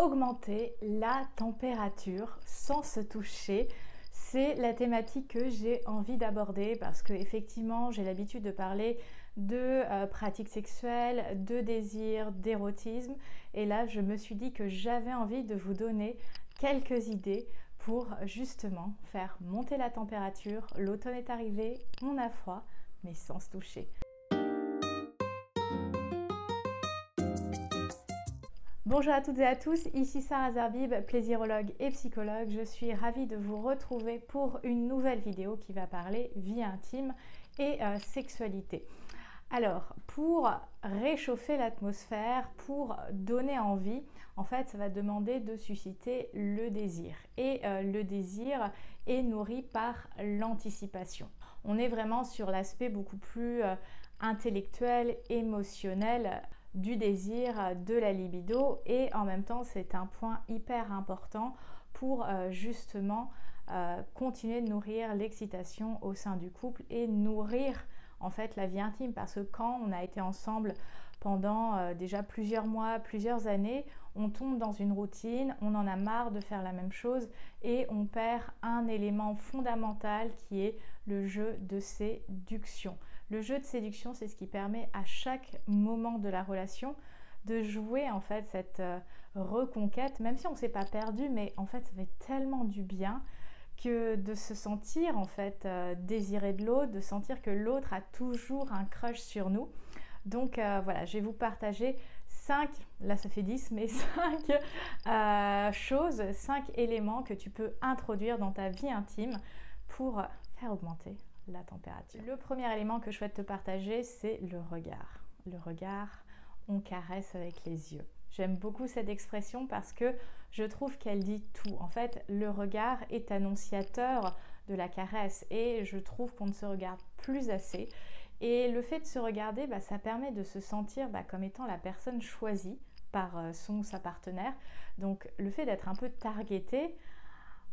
Augmenter la température sans se toucher, c'est la thématique que j'ai envie d'aborder parce que effectivement j'ai l'habitude de parler de pratiques sexuelles, de désir, d'érotisme, et là je me suis dit que j'avais envie de vous donner quelques idées pour justement faire monter la température. L'automne est arrivé, on a froid mais sans se toucher. Bonjour à toutes et à tous, ici Sarah Zerbib, plaisirologue et psychologue. Je suis ravie de vous retrouver pour une nouvelle vidéo qui va parler vie intime et sexualité. Alors, pour réchauffer l'atmosphère, pour donner envie, en fait, ça va demander de susciter le désir. Et le désir est nourri par l'anticipation. On est vraiment sur l'aspect beaucoup plus intellectuel, émotionnel du désir, de la libido, et en même temps c'est un point hyper important pour justement continuer de nourrir l'excitation au sein du couple et nourrir en fait la vie intime, parce que quand on a été ensemble pendant déjà plusieurs mois, plusieurs années, on tombe dans une routine, on en a marre de faire la même chose et on perd un élément fondamental qui est le jeu de séduction. Le jeu de séduction, c'est ce qui permet à chaque moment de la relation de jouer en fait cette reconquête, même si on ne s'est pas perdu, mais en fait ça fait tellement du bien que de se sentir en fait désiré de l'autre, de sentir que l'autre a toujours un crush sur nous. Donc voilà, je vais vous partager 5, là ça fait 10, mais 5 choses, 5 éléments que tu peux introduire dans ta vie intime pour faire augmenter la température. Le premier élément que je souhaite te partager, c'est le regard. Le regard, on caresse avec les yeux. J'aime beaucoup cette expression parce que je trouve qu'elle dit tout. En fait, le regard est annonciateur de la caresse et je trouve qu'on ne se regarde plus assez. Et le fait de se regarder, ça permet de se sentir comme étant la personne choisie par son ou sa partenaire. Donc le fait d'être un peu targeté,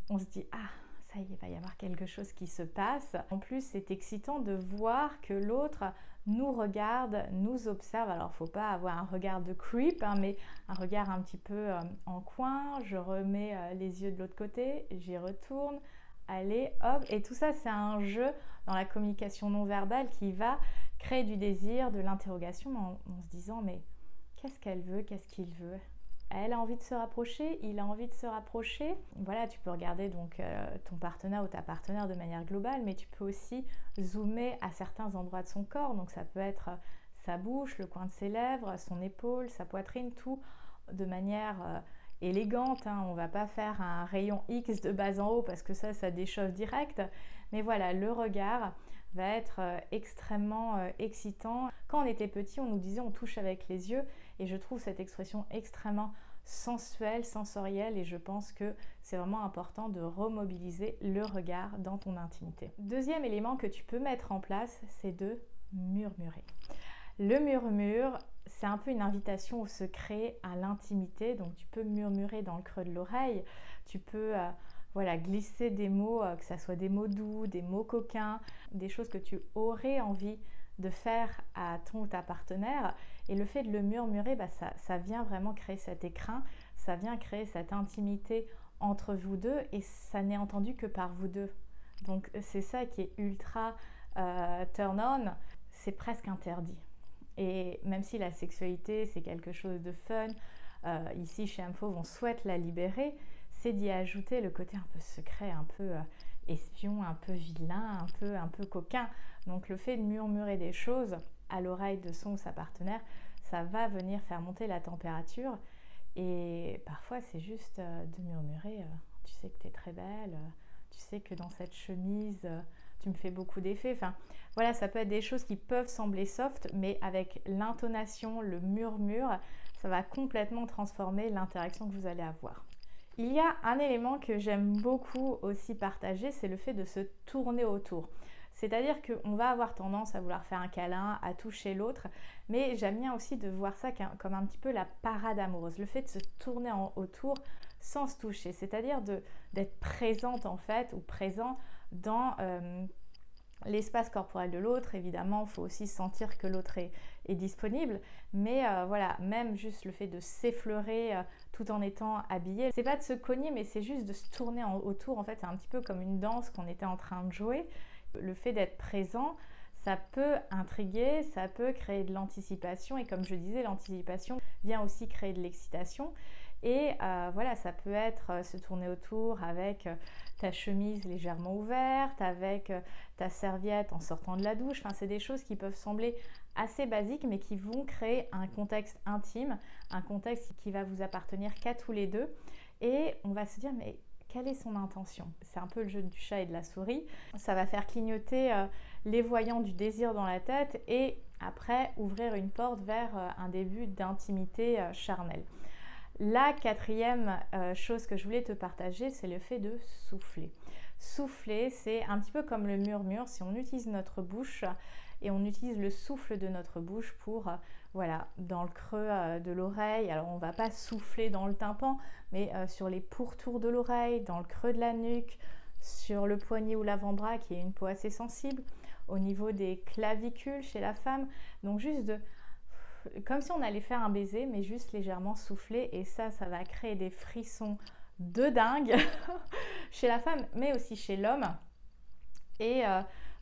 on se dit « Ah, ça y est, il va y avoir quelque chose qui se passe ». En plus, c'est excitant de voir que l'autre nous regarde, nous observe. Alors, il ne faut pas avoir un regard de creep, mais un regard un petit peu en coin. Je remets les yeux de l'autre côté, j'y retourne. Allez, hop, et tout ça c'est un jeu dans la communication non verbale qui va créer du désir, de l'interrogation en se disant mais qu'est-ce qu'elle veut, qu'est-ce qu'il veut? Elle a envie de se rapprocher, il a envie de se rapprocher. Voilà, tu peux regarder donc ton partenaire ou ta partenaire de manière globale, mais tu peux aussi zoomer à certains endroits de son corps. Donc ça peut être sa bouche, le coin de ses lèvres, son épaule, sa poitrine, tout de manière élégante, hein. On ne va pas faire un rayon X de bas en haut parce que ça déchauffe direct, mais voilà, le regard va être extrêmement excitant. Quand on était petit, on nous disait on touche avec les yeux, et je trouve cette expression extrêmement sensuelle, sensorielle, et je pense que c'est vraiment important de remobiliser le regard dans ton intimité. Deuxième élément que tu peux mettre en place, c'est de murmurer. Le murmure, c'est un peu une invitation au secret, à l'intimité. Donc tu peux murmurer dans le creux de l'oreille, tu peux voilà, glisser des mots, que ce soit des mots doux, des mots coquins, des choses que tu aurais envie de faire à ton ou ta partenaire. Et le fait de le murmurer, ça vient vraiment créer cet écrin, ça vient créer cette intimité entre vous deux, et ça n'est entendu que par vous deux. Donc c'est ça qui est ultra turn on, c'est presque interdit. Et même si la sexualité c'est quelque chose de fun, ici chez M-Fauve on souhaite la libérer, c'est d'y ajouter le côté un peu secret, un peu espion, un peu vilain, un peu coquin. Donc le fait de murmurer des choses à l'oreille de son ou sa partenaire, ça va venir faire monter la température. Et parfois c'est juste de murmurer tu sais que tu es très belle, tu sais que dans cette chemise tu me fais beaucoup d'effets. Enfin voilà, ça peut être des choses qui peuvent sembler soft, mais avec l'intonation, le murmure, ça va complètement transformer l'interaction que vous allez avoir. Il y a un élément que j'aime beaucoup aussi partager, c'est le fait de se tourner autour. C'est-à-dire qu'on va avoir tendance à vouloir faire un câlin, à toucher l'autre, mais j'aime bien aussi de voir ça comme un petit peu la parade amoureuse, le fait de se tourner autour sans se toucher, c'est-à-dire d'être présente en fait, ou présent dans l'espace corporel de l'autre. Évidemment, il faut aussi sentir que l'autre est disponible, mais voilà, même juste le fait de s'effleurer tout en étant habillé. C'est pas de se cogner, mais c'est juste de se tourner autour. En fait, c'est un petit peu comme une danse qu'on était en train de jouer. Le fait d'être présent, ça peut intriguer, ça peut créer de l'anticipation. Et comme je disais, l'anticipation vient aussi créer de l'excitation. Et voilà, ça peut être se tourner autour avec ta chemise légèrement ouverte, avec ta serviette en sortant de la douche. Enfin, c'est des choses qui peuvent sembler assez basiques, mais qui vont créer un contexte intime, un contexte qui va vous appartenir qu'à tous les deux. Et on va se dire, mais quelle est son intention? C'est un peu le jeu du chat et de la souris. Ça va faire clignoter les voyants du désir dans la tête et après ouvrir une porte vers un début d'intimité charnelle. La quatrième chose que je voulais te partager, c'est le fait de souffler. Souffler, c'est un petit peu comme le murmure. Si on utilise notre bouche et on utilise le souffle de notre bouche pour, voilà, dans le creux de l'oreille. Alors, on ne va pas souffler dans le tympan, mais sur les pourtours de l'oreille, dans le creux de la nuque, sur le poignet ou l'avant-bras, qui est une peau assez sensible, au niveau des clavicules chez la femme. Donc, juste comme si on allait faire un baiser, mais juste légèrement souffler. Et ça va créer des frissons de dingue chez la femme, mais aussi chez l'homme. Et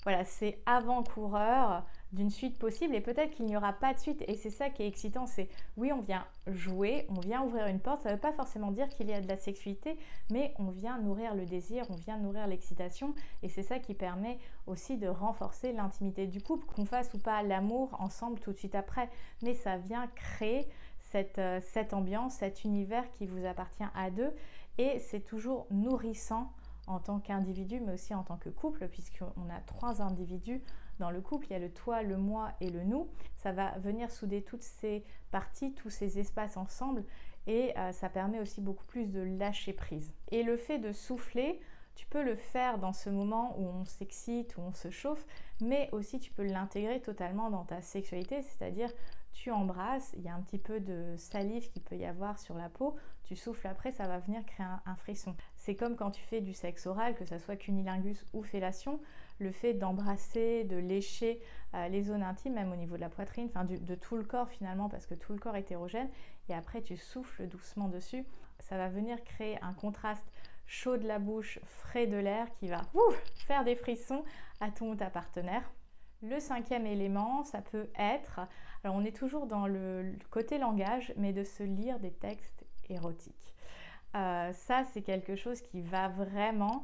voilà, c'est avant-coureur d'une suite possible. Et peut-être qu'il n'y aura pas de suite. Et c'est ça qui est excitant. C'est, oui, on vient jouer, on vient ouvrir une porte. Ça ne veut pas forcément dire qu'il y a de la sexualité, mais on vient nourrir le désir, on vient nourrir l'excitation. Et c'est ça qui permet aussi de renforcer l'intimité du couple, qu'on fasse ou pas l'amour ensemble tout de suite après. Mais ça vient créer cette ambiance, cet univers qui vous appartient à deux. Et c'est toujours nourrissant en tant qu'individu, mais aussi en tant que couple, puisqu'on a 3 individus dans le couple. Il y a le toi, le moi et le nous. Ça va venir souder toutes ces parties, tous ces espaces ensemble, et ça permet aussi beaucoup plus de lâcher prise. Et le fait de souffler, tu peux le faire dans ce moment où on s'excite, où on se chauffe, mais aussi tu peux l'intégrer totalement dans ta sexualité, c'est-à-dire tu embrasses, il y a un petit peu de salive qu'il peut y avoir sur la peau, tu souffles après, ça va venir créer un frisson. C'est comme quand tu fais du sexe oral, que ce soit cunilingus ou fellation, le fait d'embrasser, de lécher les zones intimes, même au niveau de la poitrine, enfin de tout le corps finalement, parce que tout le corps est érogène, et après tu souffles doucement dessus, ça va venir créer un contraste chaud de la bouche, frais de l'air, qui va faire des frissons à ton ou ta partenaire. Le 5e élément, ça peut être, alors on est toujours dans le côté langage, mais de se lire des textes érotiques. Ça, c'est quelque chose qui va vraiment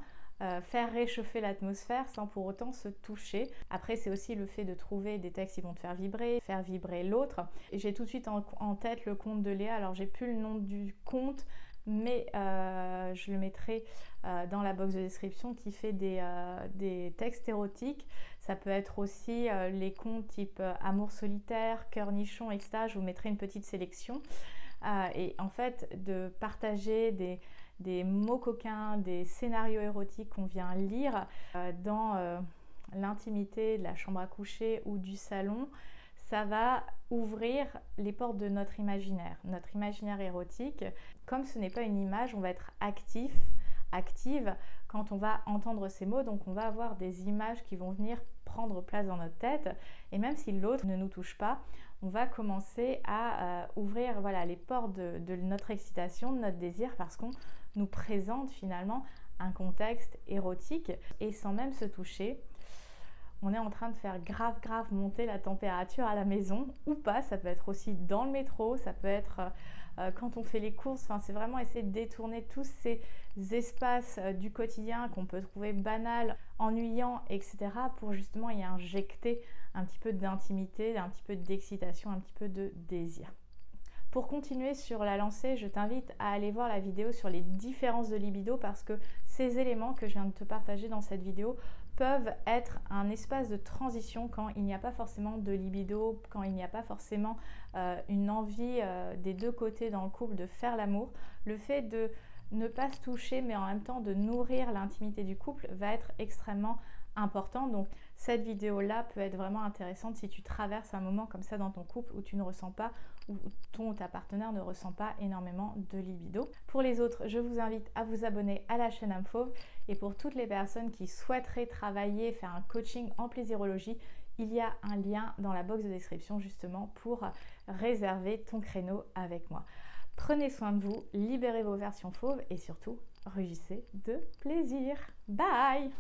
faire réchauffer l'atmosphère sans pour autant se toucher. Après, c'est aussi le fait de trouver des textes qui vont te faire vibrer l'autre. Et j'ai tout de suite en tête le conte de Léa. Alors, j'ai plus le nom du conte, mais je le mettrai dans la box de description, qui fait des textes érotiques. Ça peut être aussi les contes type Amour solitaire, Cœur nichon, etc. Je vous mettrai une petite sélection. Et en fait, de partager des mots coquins, des scénarios érotiques qu'on vient lire dans l'intimité de la chambre à coucher ou du salon, ça va ouvrir les portes de notre imaginaire érotique. Comme ce n'est pas une image, on va être active quand on va entendre ces mots, donc on va avoir des images qui vont venir prendre place dans notre tête, et même si l'autre ne nous touche pas, on va commencer à ouvrir, voilà, les portes de notre excitation, de notre désir, parce qu'on nous présente finalement un contexte érotique, et sans même se toucher, on est en train de faire grave monter la température à la maison, ou pas. Ça peut être aussi dans le métro, ça peut être quand on fait les courses. Enfin, c'est vraiment essayer de détourner tous ces espaces du quotidien qu'on peut trouver banals, ennuyants, etc. pour justement y injecter un petit peu d'intimité, un petit peu d'excitation, un petit peu de désir. Pour continuer sur la lancée, je t'invite à aller voir la vidéo sur les différences de libido, parce que ces éléments que je viens de te partager dans cette vidéo peuvent être un espace de transition quand il n'y a pas forcément de libido, quand il n'y a pas forcément une envie des deux côtés dans le couple de faire l'amour. Le fait de ne pas se toucher, mais en même temps de nourrir l'intimité du couple, va être extrêmement important. Donc cette vidéo là peut être vraiment intéressante si tu traverses un moment comme ça dans ton couple où tu ne ressens pas, ou ton ou ta partenaire ne ressent pas énormément de libido. Pour les autres, je vous invite à vous abonner à la chaîne Âme Fauve, et pour toutes les personnes qui souhaiteraient travailler, faire un coaching en plaisirologie, il y a un lien dans la box de description justement pour réserver ton créneau avec moi. Prenez soin de vous, libérez vos versions fauves et surtout, rugissez de plaisir. Bye!